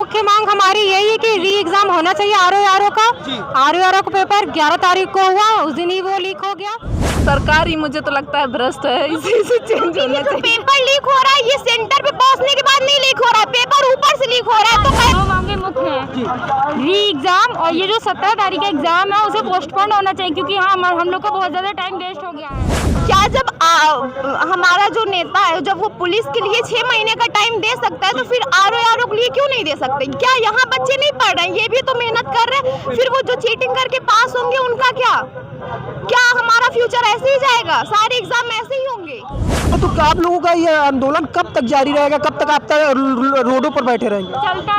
मुख्य मांग हमारी यही है कि री एग्जाम होना चाहिए आरओ का। आरओ का पेपर 11 तारीख को हुआ, उस दिन ही वो लीक हो गया। सरकार ही मुझे तो लगता है भ्रष्ट है, इसी से चेंज होना चाहिए। पेपर लीक हो रहा है, ये सेंटर पे पहुंचने के बाद नहीं लीक हो रहा है, पेपर ऊपर से लीक हो रहा है। तो दो मांगे मुख्य हैं, री एग्जाम और ये जो 17 तारीख का एग्जाम है उसे पोस्टपोन होना चाहिए, क्योंकि हम लोग का बहुत ज्यादा टाइम वेस्ट हो गया है। क्या जब हमारा जो नेता है जब वो पुलिस के लिए 6 महीने का टाइम दे सकता है तो फिर आरओ के लिए क्यों नहीं दे सकते? क्या यहाँ बच्चे नहीं पढ़ रहे हैं? ये भी तो मेहनत कर रहे हैं। फिर वो जो चीटिंग करके पास होंगे उनका क्या हमारा फ्यूचर ऐसे ही जाएगा? सारे एग्जाम ऐसे ही होंगे। तो आप लोगों का ये आंदोलन कब तक जारी रहेगा? कब तक आप रोडों पर बैठे रहेंगे?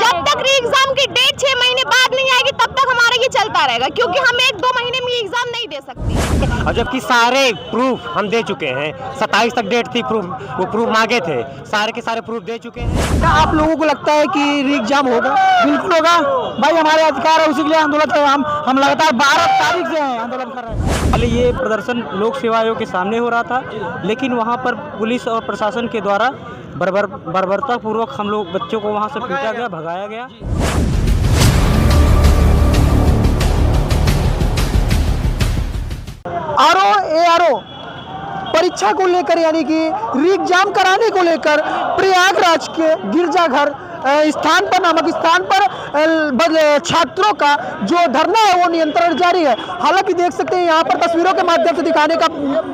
जब तक री एग्जाम की डेट 6 महीने बाद नहीं आएगी तब तक हमारा ये चलता रहेगा, क्योंकि हम 1-2 महीने में एग्जाम नहीं दे सकते। और जबकि सारे प्रूफ हम दे चुके हैं, 27 तक डेट थी, वो प्रूफ मांगे थे, सारे के सारे प्रूफ दे चुके हैं। क्या आप लोगों को लगता है कि री एग्जाम होगा? बिल्कुल होगा भाई, हमारे अधिकार है, उसी के लिए आंदोलन कर हम लगातार 12 तारीख से आंदोलन कर रहे हैं। पहले ये प्रदर्शन लोक सेवा आयोग के सामने हो रहा था, लेकिन वहाँ पर पुलिस और प्रशासन के द्वारा बर्बरता पूर्वक हम लोग बच्चों को वहाँ से पीटा गया, भगाया गया। आरओ परीक्षा को लेकर यानी कि री एग्जाम कराने को लेकर प्रयागराज के गिरजाघर स्थान पर नामक स्थान पर छात्रों का जो धरना है वो नियंत्रण जारी है। हालांकि देख सकते हैं यहाँ पर तस्वीरों के माध्यम से दिखाने का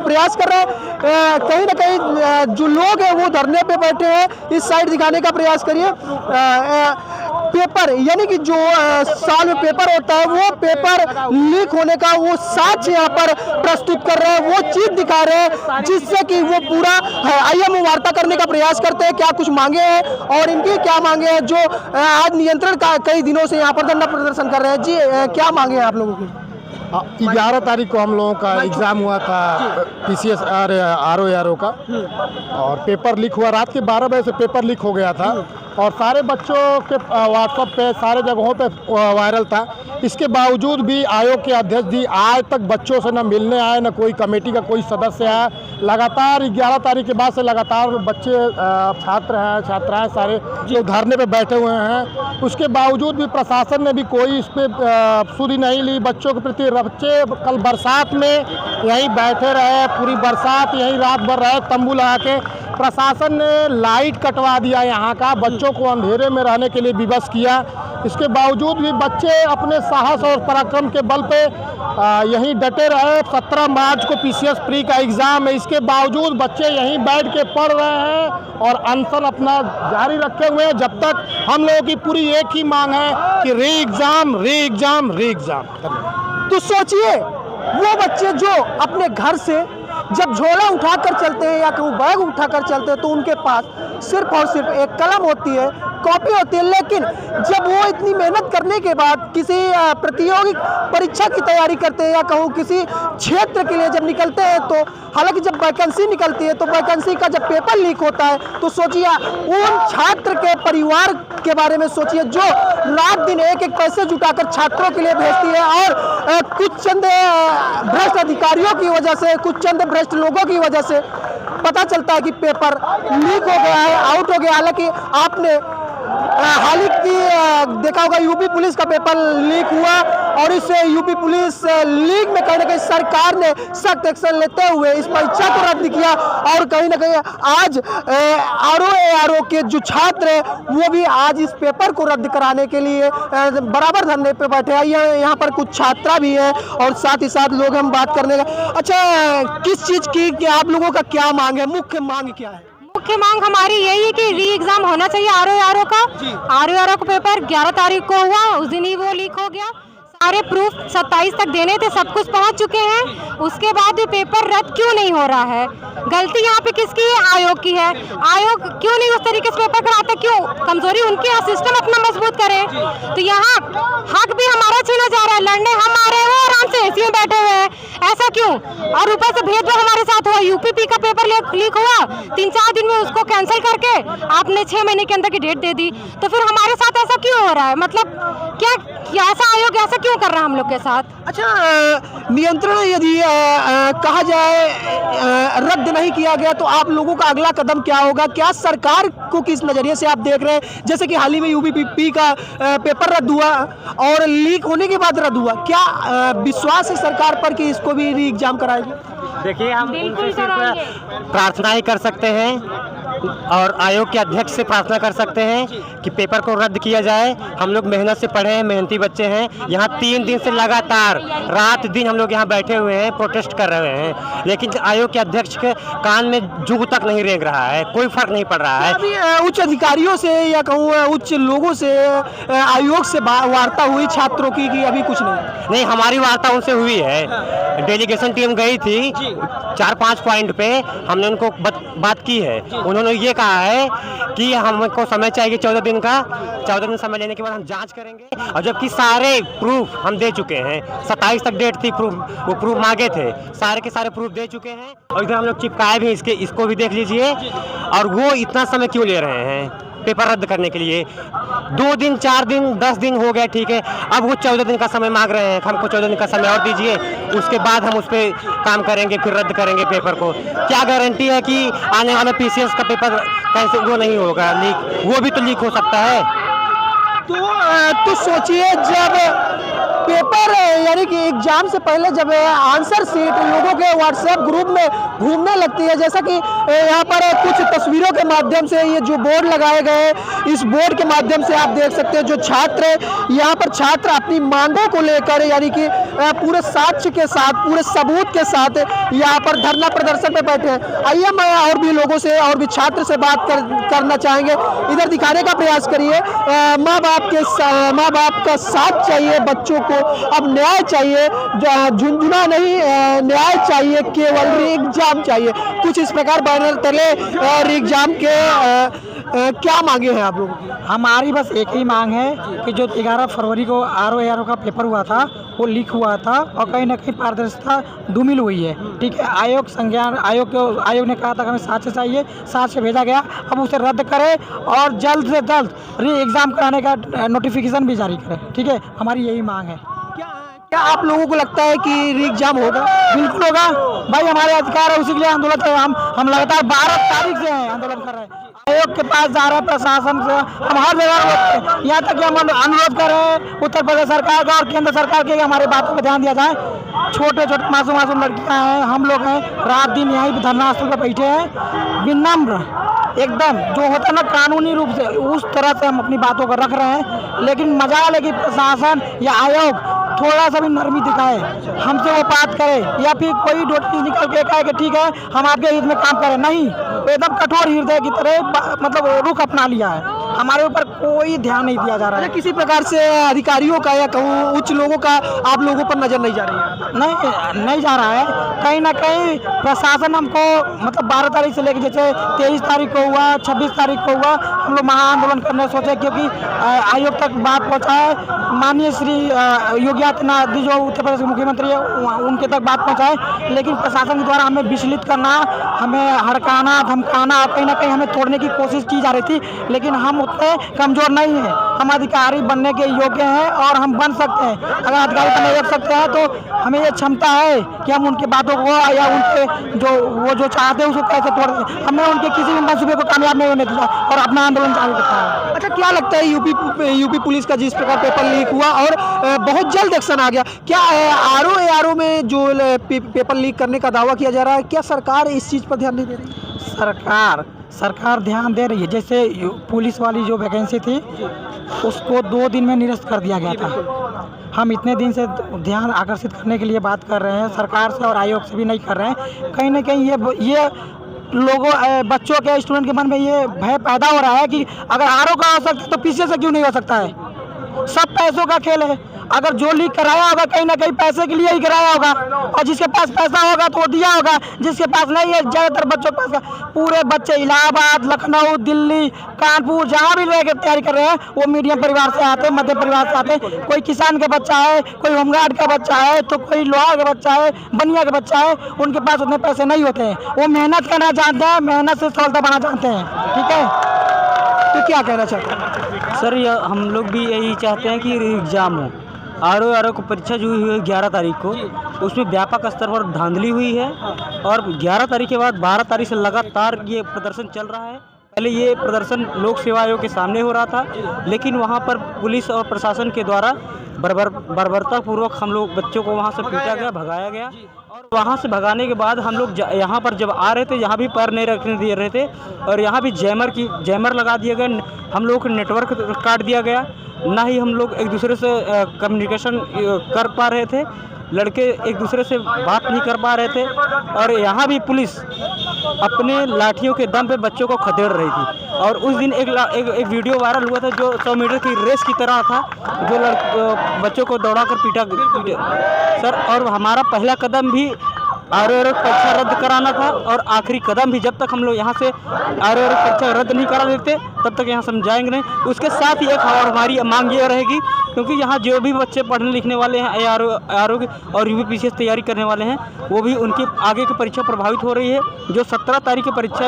प्रयास कर रहे हैं। कहीं ना कहीं जो लोग हैं वो धरने पे बैठे हैं, इस साइड दिखाने का प्रयास करिए। पेपर यानी कि जो साल में पेपर होता है वो पेपर लीक होने का वो साक्ष्य यहाँ पर प्रस्तुत कर रहे हैं, वो चीज दिखा रहे हैं, जिससे कि वो पूरा आइए हम वार्ता करने का प्रयास करते हैं। क्या कुछ मांगे हैं और इनकी क्या मांगे हैं जो आज नियंत्रण का कई दिनों से यहाँ पर धरना प्रदर्शन कर रहे हैं? जी क्या मांगे हैं आप लोगों की? 11 तारीख को हम लोगों का एग्ज़ाम हुआ था PCS आरओ का, और पेपर लीक हुआ। रात के 12 बजे से पेपर लीक हो गया था और सारे बच्चों के व्हाट्सएप पे सारे जगहों पे वायरल था। इसके बावजूद भी आयोग के अध्यक्ष जी आज तक बच्चों से न मिलने आए, न कोई कमेटी का कोई सदस्य आया। लगातार 11 तारीख के बाद से लगातार बच्चे छात्र हैं, छात्राएं सारे जो धरने पे बैठे हुए हैं। उसके बावजूद भी प्रशासन ने भी कोई इस पर सुधि नहीं ली बच्चों के प्रति। बच्चे कल बरसात में यहीं बैठे रहे, पूरी बरसात यहीं रात भर रहे तंबू लगा के। प्रशासन ने लाइट कटवा दिया यहाँ का, बच्चों को अंधेरे में रहने के लिए विवश किया। इसके बावजूद भी बच्चे अपने साहस और पराक्रम के बल पे यहीं डटे रहे। 17 मार्च को PCS प्री का एग्ज़ाम है, इसके बावजूद बच्चे यहीं बैठ के पढ़ रहे हैं और अनशन अपना जारी रखे हुए हैं। जब तक हम लोगों की पूरी एक ही मांग है कि री एग्ज़ाम री एग्ज़ाम री एग्ज़ाम। तो सोचिए वो बच्चे जो अपने घर से जब झोला उठाकर चलते हैं या कहूँ बैग उठाकर चलते हैं तो उनके पास सिर्फ और सिर्फ एक कलम होती है, कॉपी होती है, लेकिन जब वो इतनी मेहनत करने के बाद किसी प्रतियोगी परीक्षा की तैयारी करते हैं या कहूँ किसी क्षेत्र के लिए जब निकलते हैं तो हालांकि जब वैकेंसी निकलती है तो वैकेंसी का जब पेपर लीक होता है तो सोचिए उन छात्र के परिवार के बारे में सोचिए जो रात दिन एक एक पैसे जुटाकर छात्रों के लिए भेजती है और कुछ चंद भ्रष्ट अधिकारियों की वजह से, कुछ चंद भ्रष्ट लोगों की वजह से पता चलता है कि पेपर लीक हो गया है, आउट हो गया। हालांकि आपने हाल ही की देखा होगा यूपी पुलिस का पेपर लीक हुआ और इस यूपी पुलिस लीक में कहीं ना कहीं सरकार ने सख्त एक्शन लेते हुए इस परीक्षा को रद्द किया और कहीं ना कहीं आज आरओ के जो छात्र हैं वो भी आज इस पेपर को रद्द कराने के लिए बराबर धरने पे बैठे हैं। यहाँ पर कुछ छात्रा भी हैं और साथ ही साथ लोग हम बात करने का। अच्छा, किस चीज़ की कि आप लोगों का क्या मांग है? मुख्य मांग क्या है? मुख्य मांग हमारी यही है कि री एग्जाम होना चाहिए आरओ का। आरओ का पेपर 11 तारीख को हुआ, उस दिन ही वो लीक हो गया। सारे प्रूफ 27 तक देने थे, सब कुछ पहुंच चुके हैं। उसके बाद भी पेपर रद्द क्यों नहीं हो रहा है? गलती यहाँ पे किसकी है? आयोग की है। आयोग क्यों नहीं उस तरीके से पेपर कराता? क्यों? कमजोरी उनकी है, सिस्टम अपना मजबूत करें। तो यहाँ हक भी हमारा छीना जा रहा है, लड़ने हम आ रहे हैं, आराम से एसी में बैठे हुए हैं, ऐसा क्यों? और ऊपर से भेदभाव हमारे साथ हुआ। यूपी का पेपर लीक हुआ, 3-4 दिन में उसको कैंसिल करके आपने 6 महीने के अंदर की डेट दे दी, तो फिर हमारे साथ ऐसा क्यों हो रहा है? मतलब क्या ऐसा आयोग ऐसा क्यों कर रहा है हम लोग के साथ? अच्छा, नियंत्रण यदि कहा जाए रद्द नहीं किया गया तो आप लोगों का अगला कदम क्या होगा? क्या सरकार को किस नज़रिए से आप देख रहे हैं? जैसे कि हाल ही में यूपीपीपी का पेपर रद्द हुआ और लीक होने के बाद रद्द हुआ, क्या विश्वास है सरकार पर कि इसको भी री एग्जाम कराएगी? देखिए, हम उनसे सिर्फ प्रार्थना ही कर सकते हैं और आयोग के अध्यक्ष से प्रार्थना कर सकते हैं कि पेपर को रद्द किया जाए। हम लोग मेहनत से पढ़े हैं, मेहनती बच्चे हैं। यहाँ 3 दिन से लगातार रात दिन हम लोग यहाँ बैठे हुए हैं, प्रोटेस्ट कर रहे हैं, लेकिन आयोग के अध्यक्ष के कान में जू तक नहीं रेंग रहा है, कोई फर्क नहीं पड़ रहा है। अभी उच्च अधिकारियों से या कहूँ उच्च लोगों से आयोग से वार्ता हुई छात्रों की कि अभी कुछ नहीं? हमारी वार्ता उनसे हुई है। डेलीगेशन टीम गई थी 4-5 पॉइंट पे, हमने उनको बात की है। उन्होंने ये कहा है कि हमको समय चाहिए 14 दिन का। 14 दिन समय लेने के बाद हम जांच करेंगे, और जबकि सारे प्रूफ हम दे चुके हैं। 27 तक डेट थी, वो प्रूफ मांगे थे, सारे के सारे प्रूफ दे चुके हैं। और इधर हम लोग चिपकाए भी इसको भी देख लीजिए। और वो इतना समय क्यों ले रहे हैं पेपर रद्द करने के लिए? 2 दिन 4 दिन 10 दिन हो गए, ठीक है, अब वो 14 दिन का समय मांग रहे हैं। हमको 14 दिन का समय और दीजिए, उसके बाद हम उस पर काम करेंगे, फिर रद्द करेंगे पेपर को। क्या गारंटी है कि आने वाला पीसीएस का पेपर कैसे वो नहीं होगा लीक? वो भी तो लीक हो सकता है। तो सोचिए, जब पेपर यानी कि एग्जाम से पहले जब आंसर सीट लोगों के व्हाट्सएप ग्रुप में घूमने लगती है, जैसा कि यहाँ पर कुछ तस्वीरों के माध्यम से ये जो बोर्ड लगाए गए, इस बोर्ड के माध्यम से आप देख सकते हैं जो छात्र यहाँ पर छात्र अपनी मांगों को लेकर यानी कि पूरे साक्ष्य के साथ, पूरे सबूत के साथ यहाँ पर धरना प्रदर्शन पे बैठे हैं। आइए मैं और भी लोगों से और भी छात्र से बात करना चाहेंगे। इधर दिखाने का प्रयास करिए। माँ बाप का साथ चाहिए बच्चों को, अब न्याय चाहिए, झुंझुना नहीं, न्याय चाहिए, केवल री एग्जाम चाहिए। कुछ इस प्रकार बैनर तले री एग्जाम के क्या मांगे हैं आप लोगों की? हमारी बस एक ही मांग है कि जो 11 फरवरी को आरओ का पेपर हुआ था वो लीक हुआ था और कहीं ना कहीं पारदर्शिता धूमिल हुई है, ठीक है। आयोग ने कहा था कि हमें साक्ष्य चाहिए, साक्ष्य भेजा गया, अब उसे रद्द करें और जल्द से जल्द री एग्ज़ाम कराने का नोटिफिकेशन भी जारी करें, ठीक है। हमारी यही मांग है। क्या आप लोगों को लगता है कि री एग्जाम होगा? बिल्कुल होगा भाई, हमारे अधिकार है, उसी के लिए आंदोलन कर रहे हैं। हम लगातार 12 तारीख से हैं आंदोलन कर रहे हैं। आयोग के पास जा रहे हैं, प्रशासन से हम हर जगह, यहाँ तक कि हम अनुरोध कर रहे हैं उत्तर प्रदेश सरकार का और केंद्र सरकार के हमारी बातों पर ध्यान दिया जाए। छोटे छोटे मासूम लड़कियाँ हैं, हम लोग हैं, रात दिन यहीं धरना स्थल पर बैठे हैं, विनम्र एकदम जो होता है ना कानूनी रूप से, उस तरह से हम अपनी बातों को रख रहे हैं। लेकिन मजाल है कि प्रशासन या आयोग थोड़ा सा भी नरमी दिखाए, हमसे वो बात करे, या फिर कोई नोटिस निकल के कहे कि ठीक है हम आपके हित में काम करें। नहीं, एकदम कठोर हृदय की तरह मतलब रुख अपना लिया है। हमारे ऊपर कोई ध्यान नहीं दिया जा रहा है। किसी प्रकार से अधिकारियों का या कहूँ उच्च लोगों का आप लोगों पर नजर नहीं जा रही है? नहीं जा रहा है। कहीं ना कहीं प्रशासन हमको मतलब 12 तारीख से लेकर जैसे 23 तारीख को हुआ, 26 तारीख को हुआ, हम लोग महाआंदोलन करने सोचे क्योंकि आयोग तक बात पहुँचाए। माननीय श्री योगी आदित्यनाथ जी जो उत्तर प्रदेश के मुख्यमंत्री है उनके तक बात पहुँचाए, लेकिन प्रशासन के द्वारा हमें विचलित करना, हमें हड़काना, धमकाना, कहीं ना कहीं हमें तोड़ने की कोशिश की जा रही थी। लेकिन हम उतने कमज़ोर नहीं हैं, हम अधिकारी बनने के योग्य हैं और हम बन सकते हैं। अगर अधिकारी बनने लग सकते हैं तो हमें ये क्षमता है कि हम उनकी बातों को या उनके जो चाहते हैं उसको कैसे तोड़ दें। हमें उनके किसी भी मंसूबे को कामयाब नहीं होने दिया और अपना आंदोलन चालू करता है। अच्छा, क्या लगता है यूपी पुलिस का जिस प्रकार पेपर लीक हुआ और बहुत जल्द एक्शन आ गया, क्या आरओ में जो पेपर लीक करने का दावा किया जा रहा है, क्या सरकार इस चीज़ पर ध्यान नहीं दे रही? सरकार ध्यान दे रही है। जैसे पुलिस वाली जो वैकेंसी थी उसको 2 दिन में निरस्त कर दिया गया था। हम इतने दिन से ध्यान आकर्षित करने के लिए बात कर रहे हैं, सरकार से और आयोग से भी नहीं कर रहे हैं। कहीं ना कहीं ये लोगों बच्चों के स्टूडेंट के मन में ये भय पैदा हो रहा है कि अगर आरओ का हो सकता है तो पीछे से क्यों नहीं हो सकता है। सब पैसों का खेल है। अगर जो लीक कराया होगा कहीं ना कहीं पैसे के लिए ही कराया होगा, और जिसके पास पैसा होगा तो वो दिया होगा, जिसके पास नहीं है ज़्यादातर बच्चों के पास पूरे बच्चे इलाहाबाद, लखनऊ, दिल्ली, कानपुर जहाँ भी रह के तैयारी कर रहे हैं वो मीडियम परिवार से आते हैं, मध्यम परिवार से आते हैं। कोई किसान का बच्चा है, कोई होमगार्ड का बच्चा है, तो कोई लोहार का बच्चा है, बनिया का बच्चा है। उनके पास उतने पैसे नहीं होते हैं, वो मेहनत करना जानते हैं, मेहनत से सफलता पाना जानते हैं, ठीक है। तो क्या कहना चाहते हैं? सर हम लोग भी यही चाहते हैं कि एग्ज़ाम हो। आर को परीक्षा जो हुई है 11 तारीख को, उसमें व्यापक स्तर पर धांधली हुई है और 11 तारीख के बाद 12 तारीख से लगातार ये प्रदर्शन चल रहा है। पहले ये प्रदर्शन लोक सेवा आयोग के सामने हो रहा था, लेकिन वहाँ पर पुलिस और प्रशासन के द्वारा बर्बरतापूर्वक हम लोग बच्चों को वहाँ से पीटा गया, भगाया गया। और वहाँ से भगाने के बाद हम लोग यहाँ पर जब आ रहे थे, यहाँ भी पैर नहीं रखने दे रहे थे और यहाँ भी जैमर लगा दिया गया। हम लोग को नेटवर्क काट दिया गया, ना ही हम लोग एक दूसरे से कम्युनिकेशन कर पा रहे थे। लड़के एक दूसरे से बात नहीं कर पा रहे थे और यहाँ भी पुलिस अपने लाठियों के दम पे बच्चों को खदेड़ रही थी। और उस दिन एक वीडियो वायरल हुआ था जो 100 मीटर की रेस की तरह था, जो बच्चों को दौड़ाकर पीटा सर। और हमारा पहला कदम भी आर परीक्षा रद्द कराना था और आखिरी कदम भी, जब तक हम लोग यहाँ से आर परीक्षा रद्द नहीं करा देते तब तक यहाँ समझाएंगे नहीं। उसके साथ ही एक हमारी मांग ये रहेगी, क्योंकि यहाँ जो भी बच्चे पढ़ने लिखने वाले हैं आर और यूपीपीसीएस तैयारी करने वाले हैं, वो भी उनकी आगे की परीक्षा प्रभावित हो रही है। जो 17 तारीख की परीक्षा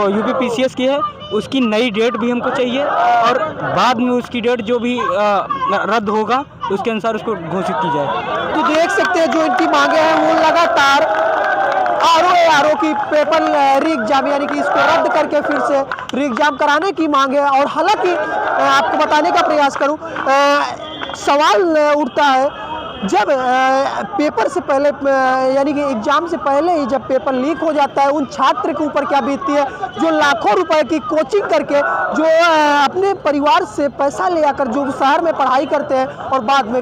यूपीपीसीएस की है, उसकी नई डेट भी हमको चाहिए और बाद में उसकी डेट जो भी रद्द होगा उसके अनुसार उसको घोषित की जाए। तो देख सकते हैं जो इनकी मांगे हैं वो लगातार आर की पेपर री एग्जाम यानी कि इसको रद्द करके फिर से री एग्जाम कराने की मांग है। और हालांकि आपको बताने का प्रयास करूं, सवाल उठता है जब पेपर से पहले यानी कि एग्ज़ाम से पहले ही जब पेपर लीक हो जाता है, उन छात्र के ऊपर क्या बीतती है जो लाखों रुपए की कोचिंग करके जो अपने परिवार से पैसा ले आकर जो शहर में पढ़ाई करते हैं और बाद में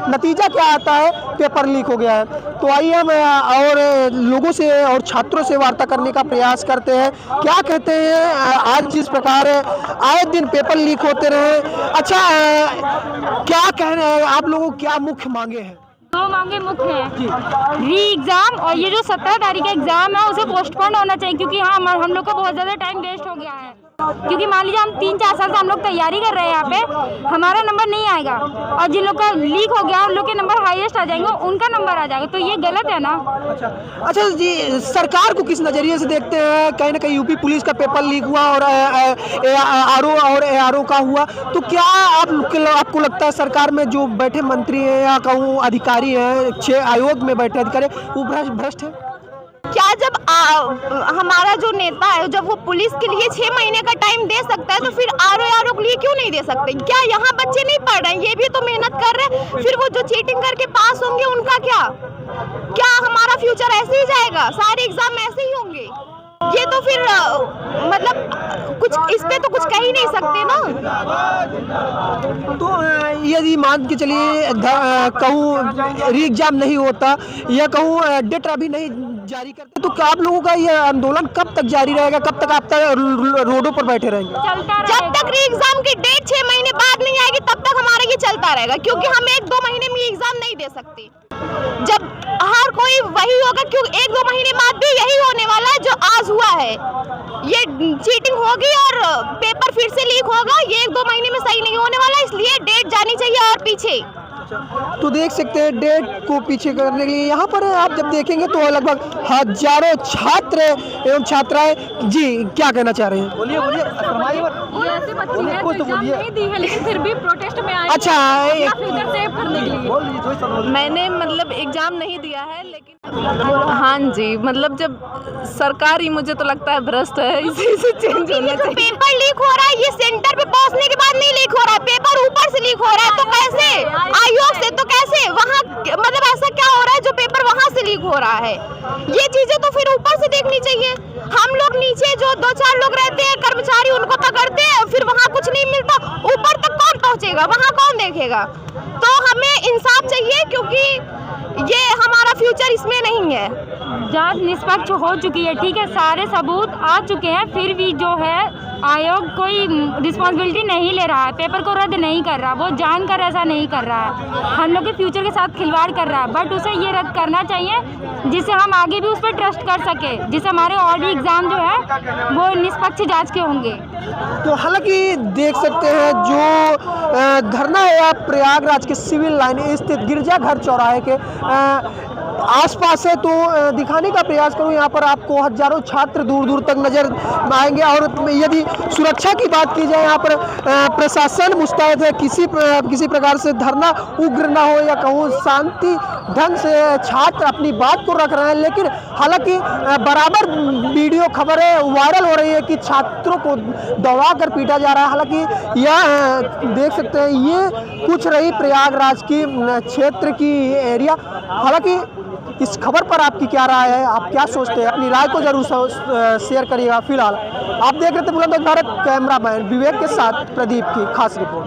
नतीजा क्या आता है, पेपर लीक हो गया है। तो आइए हम और लोगों से और छात्रों से वार्ता करने का प्रयास करते हैं, क्या कहते हैं आज जिस प्रकार आए दिन पेपर लीक होते रहे। अच्छा, क्या कह रहे हैं आप लोगों को, क्या मुख्य मांगे हैं? दो मांगे मुख्य हैं, री एग्ज़ाम और ये जो 17 तारीख का एग्ज़ाम है उसे पोस्टपोन होना चाहिए, क्योंकि हाँ हम लोग का बहुत ज़्यादा टाइम वेस्ट हो गया है। क्योंकि मान लीजिए हम 3-4 साल से हम लोग तैयारी कर रहे हैं, यहाँ पे हमारा नंबर नहीं आएगा और जिन लोग का लीक हो गया उन लोग के नंबर हाईएस्ट आ जाएंगे, उनका नंबर आ जाएगा, तो ये गलत है ना। अच्छा जी, सरकार को किस नज़रिए से देखते हैं? कहीं ना कहीं यूपी पुलिस का पेपर लीक हुआ और आर का हुआ, तो क्या आपको लगता है सरकार में जो बैठे मंत्री हैं या कहूँ अधिकारी हैं, 6 आयोग में बैठे अधिकारी, वो भ्रष्ट है? क्या जब हमारा जो नेता है जब वो पुलिस के लिए 6 महीने का टाइम दे सकता है तो फिर आर के लिए क्यों नहीं दे सकते? क्या यहाँ बच्चे नहीं पढ़ रहे हैं? ये भी तो मेहनत कर रहे हैं। फिर वो जो चीटिंग करके पास होंगे उनका क्या हमारा फ्यूचर ऐसे ही जाएगा? सारे एग्जाम ऐसे ही होंगे? ये तो फिर मतलब कुछ इस पे तो कुछ कह ही नहीं सकते ना। तो यदि मान के चलिए कहूँ री एग्जाम नहीं होता या कहूँ डेट अभी नहीं जारी करते, तो क्या आप लोगों का ये आंदोलन कब तक जारी रहेगा? कब तक आप रोडों पर बैठे रहेंगे? जब तक री एग्जाम की डेट 6 महीने बाद नहीं आएगी तब तक हमारा ये चलता रहेगा, क्योंकि हम 1-2 महीने में एग्जाम नहीं दे सकते। जब हर कोई वही होगा, क्योंकि 1-2 महीने बाद भी यही होने वाला है जो आज हुआ है। ये चीटिंग होगी और पेपर फिर से लीक होगा, ये 1-2 महीने में सही नहीं होने वाला, इसलिए डेट जानी चाहिए और पीछे। तो देख सकते हैं डेट को पीछे करने के लिए यहाँ पर आप जब देखेंगे तो लगभग हजारों छात्र एवं छात्राएं, जी क्या कहना चाह रहे हैं? बोलिए ऐसे बच्चे हैं जो एग्जाम नहीं दी है लेकिन फिर भी प्रोटेस्ट में आए। अच्छा, फ्यूचर सेव करने के लिए मैंने मतलब एग्जाम नहीं दिया है, लेकिन हाँ जी, मतलब जब सरकार ही मुझे तो लगता है भ्रष्ट है, इसी से चेंज होना चाहिए। पेपर लीक हो रहा है, ये सेंटर पे पहुंचने के बाद नहीं लीक हो रहा है, पेपर ऊपर से लीक हो रहा है, तो कैसे आयोग से, तो कैसे वहाँ मतलब ऐसा क्या हो रहा है जो पेपर वहाँ से लीक हो रहा है? ये चीजें तो फिर ऊपर से देखनी चाहिए। हम लोग नीचे जो 2-4 लोग रहते हैं कर्मचारी, उनको पकड़ते हैं, फिर वहाँ कुछ नहीं मिलता, ऊपर तक कौन पहुँचेगा? वहाँ कौन देखेगा? तो हमें इंसाफ चाहिए, क्योंकि ये हमारा फ्यूचर इसमें नहीं है। जांच निष्पक्ष हो चुकी है, ठीक है, सारे सबूत आ चुके हैं, फिर भी जो है आयोग कोई रिस्पॉन्सिबिलिटी नहीं ले रहा है, पेपर को रद्द नहीं कर रहा, वो जानकर ऐसा नहीं कर रहा है, हम लोग के फ्यूचर के साथ खिलवाड़ कर रहा है। बट उसे ये रद्द करना चाहिए जिससे हम आगे भी उस पर ट्रस्ट कर सके, जिससे हमारे और भी एग्ज़ाम जो है वो निष्पक्ष जांच के होंगे। तो हालांकि देख सकते हैं जो धरना है प्रयागराज के सिविल लाइन स्थित गिरजाघर चौराहे के आसपास है तो दिखाने का प्रयास करूं। यहाँ पर आपको हजारों छात्र दूर दूर तक नजर आएंगे। और यदि सुरक्षा की बात की जाए, यहाँ पर प्रशासन मुस्तैद है, किसी प्रकार से धरना उग्र ना हो या कहूँ शांति ढंग से छात्र अपनी बात को रख रहे हैं। लेकिन हालांकि बराबर वीडियो खबरें वायरल हो रही है कि छात्रों को दबा कर पीटा जा रहा है। हालांकि यह देख सकते हैं, ये कुछ रही प्रयागराज की क्षेत्र की एरिया। हालांकि इस खबर पर आपकी क्या राय है, आप क्या सोचते हैं, अपनी राय को जरूर शेयर करिएगा। फिलहाल आप देख रहे थे बुलंदशहर भारत, कैमरामैन विवेक के साथ प्रदीप की खास रिपोर्ट।